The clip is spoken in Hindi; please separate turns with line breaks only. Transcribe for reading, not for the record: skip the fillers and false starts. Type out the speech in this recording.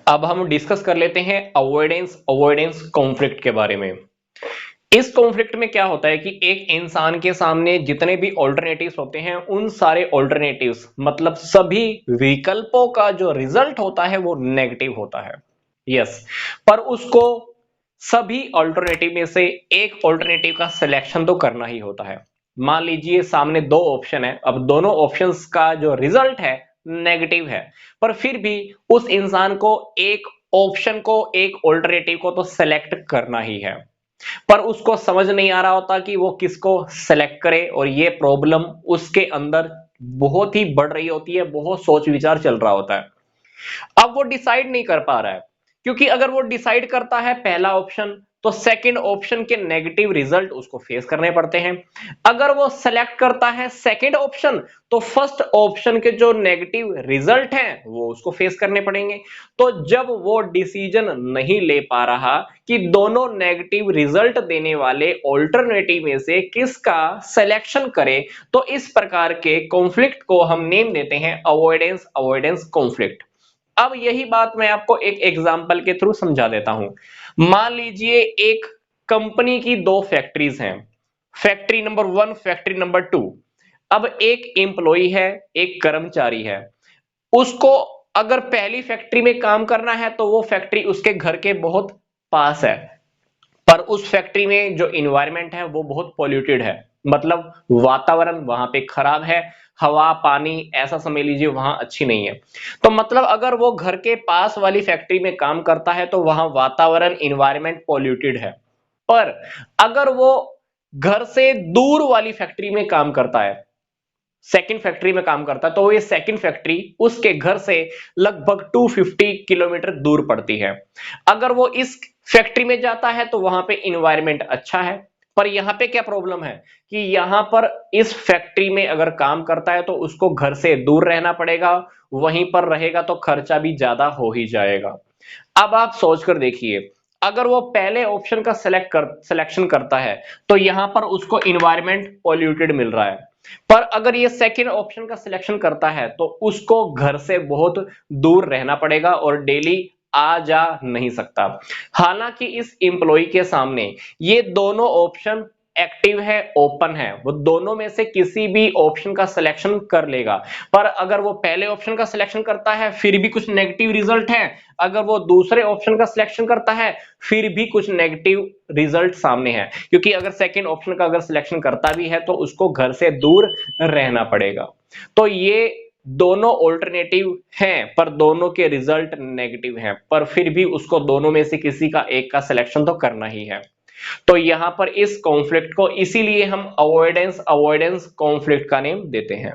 अब हम डिस्कस कर लेते हैं अवॉइडेंस कॉन्फ्लिक्ट के बारे में। इस कॉन्फ्लिक्ट में क्या होता है कि एक इंसान के सामने जितने भी ऑल्टरनेटिव्स होते हैं, उन सारे ऑल्टरनेटिव्स मतलब सभी विकल्पों का जो रिजल्ट होता है वो नेगेटिव होता है। यस, पर उसको सभी ऑल्टरनेटिव में से एक ऑल्टरनेटिव का सिलेक्शन तो करना ही होता है। मान लीजिए सामने दो ऑप्शन है, अब दोनों ऑप्शंस का जो रिजल्ट है नेगेटिव है, पर फिर भी उस इंसान को एक ऑप्शन को, एक ऑल्टरनेटिव को तो सेलेक्ट करना ही है। पर उसको समझ नहीं आ रहा होता कि वो किसको सेलेक्ट करे, और ये प्रॉब्लम उसके अंदर बहुत ही बढ़ रही होती है, बहुत सोच विचार चल रहा होता है। अब वो डिसाइड नहीं कर पा रहा है, क्योंकि अगर वो डिसाइड करता है पहला ऑप्शन तो सेकंड ऑप्शन के नेगेटिव रिजल्ट उसको फेस करने पड़ते हैं। अगर वो सेलेक्ट करता है सेकंड ऑप्शन तो फर्स्ट ऑप्शन के जो नेगेटिव रिजल्ट हैं वो उसको फेस करने पड़ेंगे। तो जब वो डिसीजन नहीं ले पा रहा कि दोनों नेगेटिव रिजल्ट देने वाले ऑल्टरनेटिव में से किसका सिलेक्शन करे, तो इस प्रकार के कॉन्फ्लिक्ट को हम नेम देते हैं अवॉइडेंस कॉन्फ्लिक्ट। अब यही बात मैं आपको एक एग्जांपल के थ्रू समझा देता हूं। मान लीजिए एक कंपनी की दो फैक्ट्रीज हैं, फैक्ट्री नंबर 1, फैक्ट्री नंबर 2। अब एक एम्प्लॉय है, एक कर्मचारी है। उसको अगर पहली फैक्ट्री में काम करना है तो वो फैक्ट्री उसके घर के बहुत पास है, पर उस फैक्ट्री में जो इन्वायरमेंट है वो बहुत पॉल्यूटेड है, मतलब वातावरण वहां पे खराब है, हवा पानी ऐसा समझ लीजिए वहां अच्छी नहीं है। तो मतलब अगर वो घर के पास वाली फैक्ट्री में काम करता है तो वहां वातावरण इन्वायरमेंट पॉल्यूटेड है। पर अगर वो घर से दूर वाली फैक्ट्री में काम करता है, सेकंड फैक्ट्री में काम करता है, तो ये सेकंड फैक्ट्री उसके घर से लगभग 250 किलोमीटर दूर पड़ती है। अगर वो इस फैक्ट्री में जाता है तो वहां पे इन्वायरमेंट अच्छा है, पर यहां पे क्या प्रॉब्लम है कि यहां पर इस फैक्ट्री में अगर काम करता है तो उसको घर से दूर रहना पड़ेगा, वहीं पर रहेगा तो खर्चा भी ज्यादा हो ही जाएगा। अब आप सोचकर देखिए, अगर वो पहले ऑप्शन का सिलेक्शन करता है तो यहां पर उसको इन्वायरमेंट पॉल्यूटेड मिल रहा है, पर अगर ये सेकंड ऑप्शन का सिलेक्शन करता है तो उसको घर से बहुत दूर रहना पड़ेगा और डेली आ जा नहीं सकता। हालांकि इस एम्प्लॉय के सामने ये दोनों ऑप्शन एक्टिव है, ओपन है, वो दोनों में से किसी भी ऑप्शन का सिलेक्शन कर लेगा। पर अगर वो पहले ऑप्शन का सिलेक्शन करता है फिर भी कुछ नेगेटिव रिजल्ट है, अगर वो दूसरे ऑप्शन का सिलेक्शन करता है फिर भी कुछ नेगेटिव रिजल्ट सामने है, क्योंकि अगर सेकंड ऑप्शन का अगर सिलेक्शन करता भी है तो उसको घर से दूर रहना पड़ेगा। तो ये दोनों ऑल्टरनेटिव हैं पर दोनों के रिजल्ट नेगेटिव हैं, पर फिर भी उसको दोनों में से किसी का एक का सिलेक्शन तो करना ही है। तो यहां पर इस कॉन्फ्लिक्ट को इसीलिए हम अवॉइडेंस कॉन्फ्लिक्ट का नेम देते हैं।